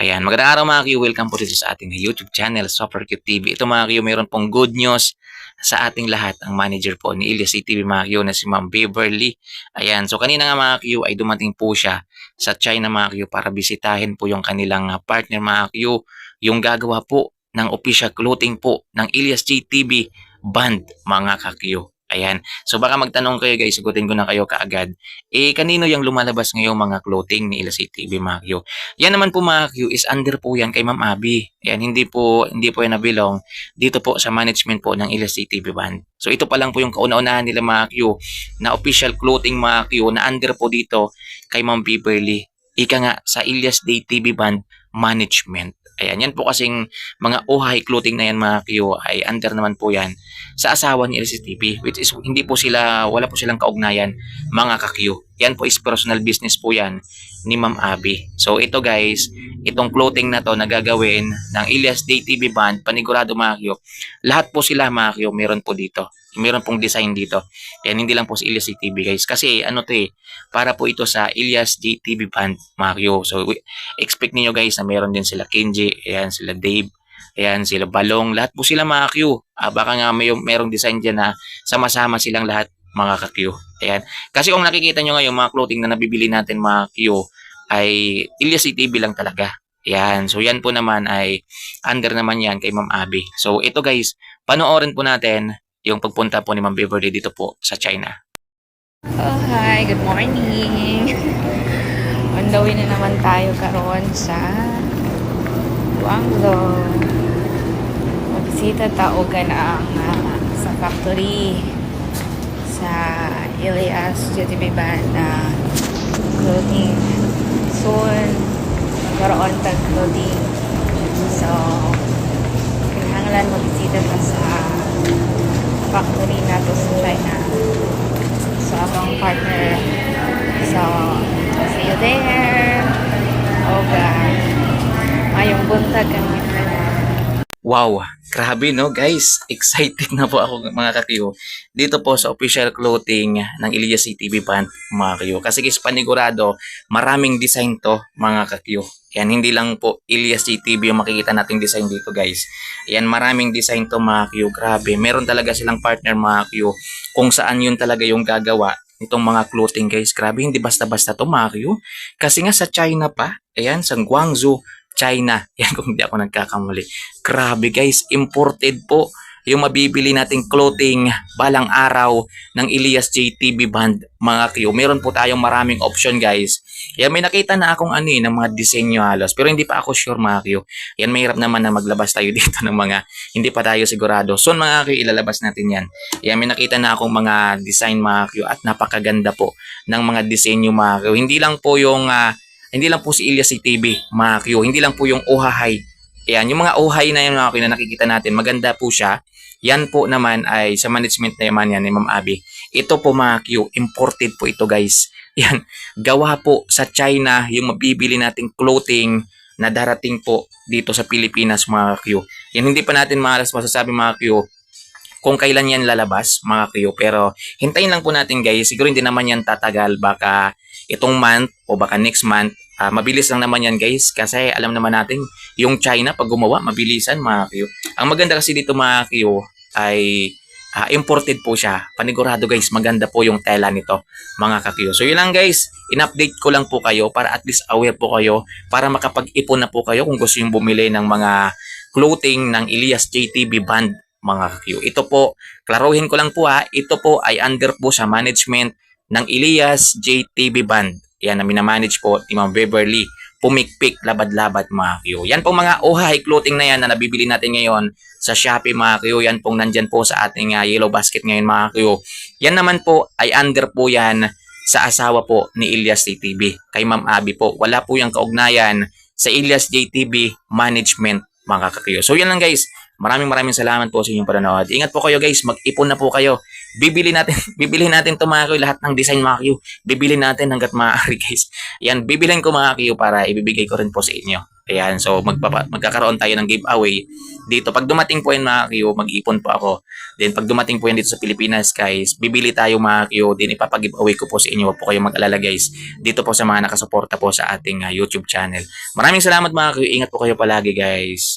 Ayan, magandang araw mga Q. Welcome po dito sa ating YouTube channel, Super Q TV. Ito mga Q, mayroon pong good news sa ating lahat. Ang manager po ni Ilyas CTV mga Q na si Ma'am Beverly. Ayan, so kanina nga mga Q ay dumating po siya sa China mga Q para bisitahin po yung kanilang partner mga Q. Yung gagawa po ng official clothing po ng Ilyas CTV band mga ka-Q. Ayan. So baka magtanong kayo guys, sagutin ko na kayo kaagad. Kanino yung lumalabas ngayong mga clothing ni Ilyas CTV mga Q? Yan naman po mga Q is under po yan kay Ma'am Abby. Yan, hindi po yan nabilong dito po sa management po ng Ilyas TV Band. So ito pa lang po yung kauna-unahan nila mga Q na official clothing mga Q na under po dito kay Ma'am Beverly. Ika nga sa Ilyas Day TV Band management. Ayan, yan po kasing mga ohay clothing na yan mga Q ay under naman po yan sa asawa ni Ilyas TV, which is wala po silang kaugnayan mga ka-Q. Yan po is personal business po yan ni Ma'am Abby. So ito guys, itong clothing na to na gagawin ng Ilyas Day TV Band, panigurado mga Q, lahat po sila mga Q, meron po dito. Meron pong design dito. Yan, hindi lang po sa Ilyas TV guys. Kasi ano to para po ito sa Ilyas JTV Band mga Q. So expect niyo guys na meron din sila Kenji, ayan, sila Dave, ayan, sila Balong, lahat po sila mga Q. Baka nga merong design dyan na sama-sama silang lahat mga ka-Q. Ayan. Kasi kung nakikita nyo ngayon mga clothing na nabibili natin mga Q ay Ilyas TV lang talaga. Ayan. So yan po naman ay under naman yan kay Ma'am Abby. So ito guys, panoorin po natin yung pagpunta po ni Ma'am Beverly dito po sa China. Oh, hi. Good morning. On the way na naman tayo karon sa Guangzhou. Magbisita taogan ang sa factory sa Ilyas JTV Band na clothing. Soon, magkaroon tag clothing. So, kailangan magbisita pa sa factory na to sa China. So, akong partner. So, see you there. Mayong buntag ang Wow, grabe no guys. Excited na po ako mga ka-Q dito po sa official clothing ng Ilyas TV Band mga ka-Q. Kasi guys, panigurado, maraming design to mga ka-Q. Yan, hindi lang po Ilyas TV yung makikita nating design dito guys. Yan, maraming design to mga Q. Grabe, meron talaga silang partner mga Q kung saan yun talaga yung gagawa nitong mga clothing guys. Grabe, hindi basta-basta to mga Q. Kasi nga sa China pa, ayan, sa Guangzhou, China. Yan kung hindi ako nagkakamali. Grabe guys, imported po yung mabibili nating clothing balang araw ng Ilyas JTV Band mga Q. Meron po tayong maraming option guys. Yan, may nakita na akong ng mga disenyo halos. Pero hindi pa ako sure mga Q. Yan, mahirap naman na maglabas tayo dito ng mga hindi pa tayo sigurado. Soon mga Q, ilalabas natin yan. Yan, may nakita na akong mga design mga Q at napakaganda po ng mga disenyo mga Q. Hindi lang po si Ilyas TV mga Q. Hindi lang po yung ohahay. Yan, yung mga ohay na yun mga Q na nakikita natin, maganda po siya. Yan po naman ay sa management naman yan ni Ma'am Abby. Ito po mga Q, imported po ito guys. Yan, gawa po sa China yung mabibili nating clothing na darating po dito sa Pilipinas mga Q. Yan, hindi pa natin masasabi mga Q kung kailan yan lalabas mga Q. Pero hintayin lang po natin guys. Siguro hindi naman yan tatagal. Baka itong month o baka next month. Mabilis lang naman yan guys. Kasi alam naman natin yung China pag gumawa mabilisan mga Q. Ang maganda kasi dito mga Q ay imported po siya. Panigurado guys, maganda po yung tela nito mga ka-Q. So yun lang guys, in-update ko lang po kayo para at least aware po kayo para makapag-ipon na po kayo kung gusto yung bumili ng mga clothing ng Ilyas JTV Band mga ka-Q. Ito po, klaruhin ko lang po ito po ay under po sa management ng Ilyas JTV Band. Yan na minamanage po ni Ma'am Beverly. Pumikpik, labad-labad mga Q. Yan pong mga ohay clothing na yan na nabibili natin ngayon sa Shopee mga Q. Yan pong nandyan po sa ating yellow basket ngayon mga Q. Yan naman po ay under po yan sa asawa po ni Ilyas JTV. Kay Ma'am Abby po. Wala po yung kaugnayan sa Ilyas JTV management mga ka-Q. So yan lang guys. Maraming salamat po sa inyong panonood. Ingat po kayo guys. Mag-ipon na po kayo. Bibili natin to mga Q, lahat ng design mga Q. Bibili natin hanggat maaari guys. Yan, bibilhin ko mga Q para ibibigay ko rin po sa inyo. Ayan, so magkakaroon tayo ng giveaway dito. Pag dumating po yan mga Q, mag-ipon po ako. Then pag dumating po yan dito sa Pilipinas guys, bibili tayo mga Q, then ipapag-giveaway ko po sa inyo. Huwag po kayong mag-alala guys. Dito po sa mga nakasuporta po sa ating YouTube channel. Maraming salamat mga Q. Ingat po kayo palagi guys.